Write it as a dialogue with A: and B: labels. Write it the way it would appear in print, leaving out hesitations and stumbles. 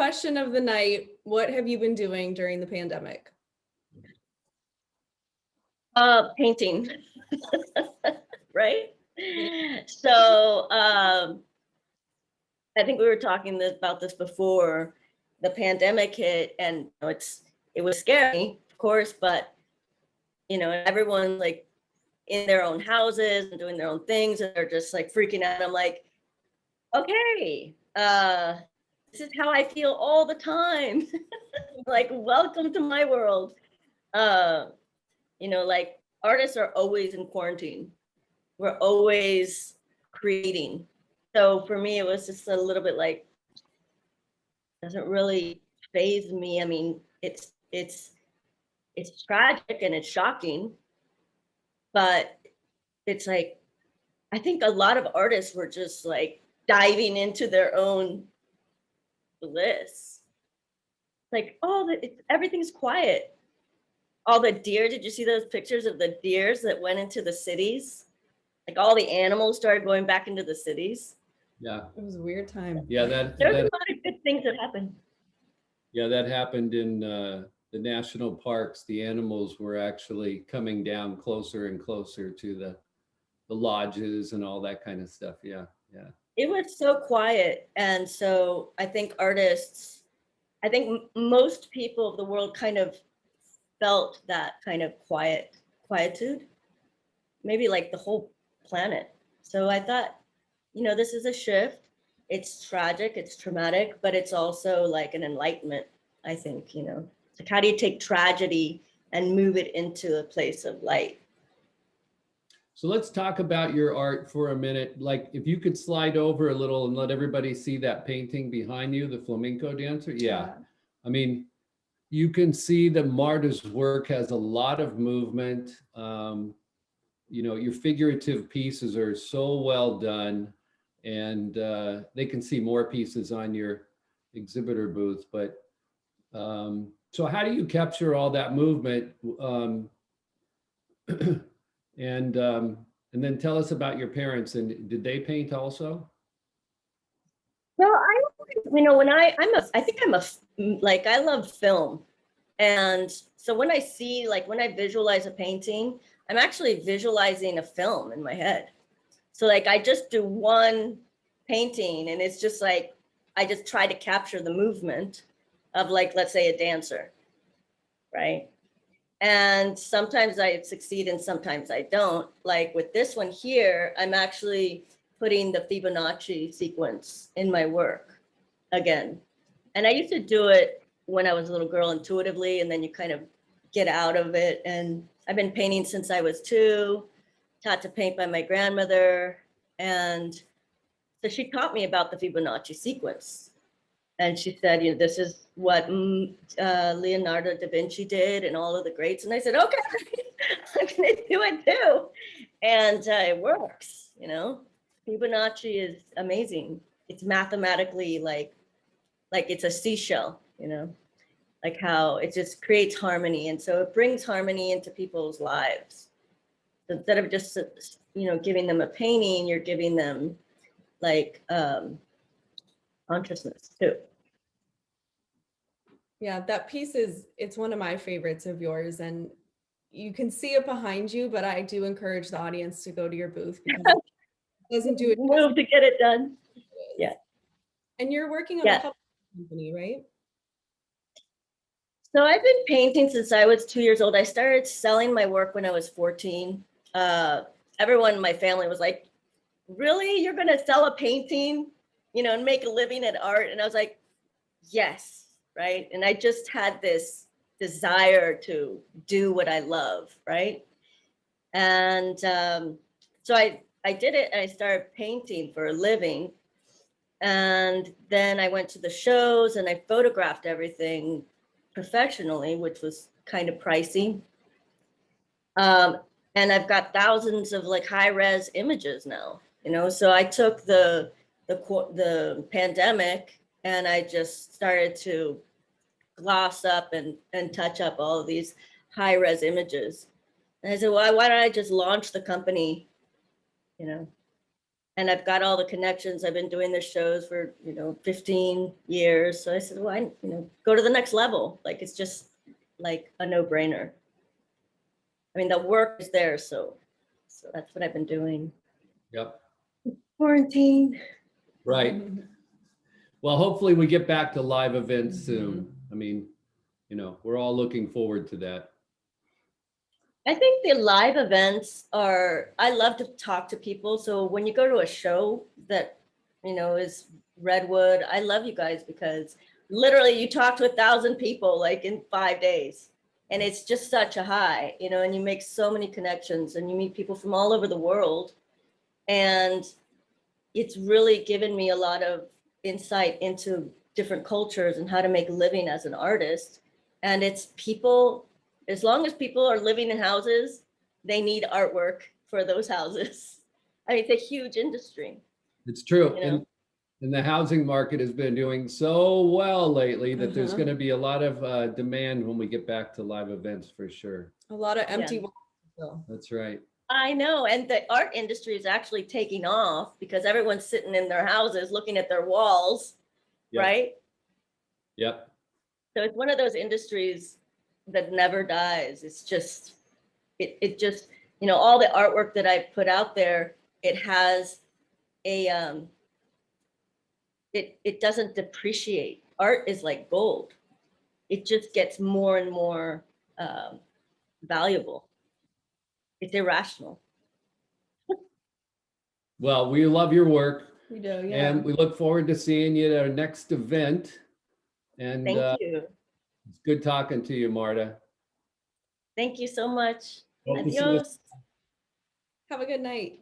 A: question of the night, what have you been doing during the pandemic?
B: Painting, right? So I think we were talking about this before the pandemic hit, and you know, it was scary, of course, but you know, everyone's like in their own houses and doing their own things, and they're just like freaking out. I'm like, okay, this is how I feel all the time. Like, welcome to my world. You know, like artists are always in quarantine. We're always creating. So for me, it was just a little bit like, doesn't really faze me. I mean, it's tragic and it's shocking, but it's like, I think a lot of artists were just like diving into their own bliss. Like, oh, everything's quiet. All the deer, did you see those pictures of the deers that went into the cities? Like all the animals started going back into the cities.
C: Yeah.
A: It was a weird time.
C: Yeah,
B: There's a lot of good things that happened.
C: Yeah, that happened in the national parks. The animals were actually coming down closer and closer to the lodges and all that kind of stuff. Yeah, yeah.
B: It was so quiet. And so I think artists, I think most people of the world kind of felt that kind of quietude, maybe like the whole planet. So I thought, you know, this is a shift. It's tragic, it's traumatic, but it's also like an enlightenment, I think, you know. Like, how do you take tragedy and move it into a place of light?
C: So let's talk about your art for a minute. Like, if you could slide over a little and let everybody see that painting behind you, the flamenco dancer. Yeah. I mean, you can see that Marta's work has a lot of movement. You know, your figurative pieces are so well done, and they can see more pieces on your exhibitor booth. But so how do you capture all that movement? And then tell us about your parents. And did they paint also?
B: Well, you know, when I love film. And so when I see, like when I visualize a painting, I'm actually visualizing a film in my head. So like I just do one painting and it's just like, I just try to capture the movement of, like, let's say a dancer, right? And sometimes I succeed and sometimes I don't. Like with this one here, I'm actually putting the Fibonacci sequence in my work again. And I used to do it when I was a little girl intuitively, and then you kind of get out of it. And I've been painting since I was 2, taught to paint by my grandmother. And so she taught me about the Fibonacci sequence. And she said, you know, this is what Leonardo da Vinci did and all of the greats. And I said, okay, I'm gonna do it too. And it works, you know. Fibonacci is amazing. It's mathematically like it's a seashell, you know, like how it just creates harmony. And so it brings harmony into people's lives. So instead of just, you know, giving them a painting, you're giving them like consciousness too.
A: Yeah, that piece it's one of my favorites of yours, and you can see it behind you, but I do encourage the audience to go to your booth because it doesn't do it.
B: Move to get it done. Yeah.
A: And you're working on a publishing company, right?
B: So I've been painting since I was 2 years old. I started selling my work when I was 14. Everyone in my family was like, really? You're going to sell a painting, you know, and make a living at art? And I was like, yes, right? And I just had this desire to do what I love, right? And so I did it and I started painting for a living. And then I went to the shows and I photographed everything professionally, which was kind of pricey. And I've got thousands of like high res images now, you know? So I took the pandemic and I just started to gloss up and touch up all of these high res images. And I said, well, why don't I just launch the company, you know? and I've got all the connections. I've been doing this shows for, 15 years. So I said, well, go to the next level. Like, it's just like a no-brainer. I mean, the work is there. So that's what I've been doing.
C: Yep.
B: Quarantine.
C: Right. Well, hopefully we get back to live events soon. I mean, we're all looking forward to that.
B: I think the live events I love to talk to people. So when you go to a show that, is Redwood, I love you guys because literally you talk to 1,000 people like in 5 days. And it's just such a high, and you make so many connections and you meet people from all over the world. And it's really given me a lot of insight into different cultures and how to make a living as an artist. And it's people, as long as people are living in houses, they need artwork for those houses. I mean, it's a huge industry.
C: It's true. And the housing market has been doing so well lately that there's going to be a lot of demand when we get back to live events for sure.
A: A lot of empty walls.
C: That's right.
B: I know. And the art industry is actually taking off because everyone's sitting in their houses looking at their walls, right?
C: Yep.
B: So it's one of those industries that never dies. It's just, it just, all the artwork that I put out there, it has a, it doesn't depreciate. Art is like gold. It just gets more and more valuable. It's irrational.
C: Well, we love your work.
A: We do, yeah.
C: And we look forward to seeing you at our next event. And
B: Thank you.
C: It's good talking to you, Marta.
B: Thank you so much.
C: Hope to see you.
B: Adios.
A: Have a good night.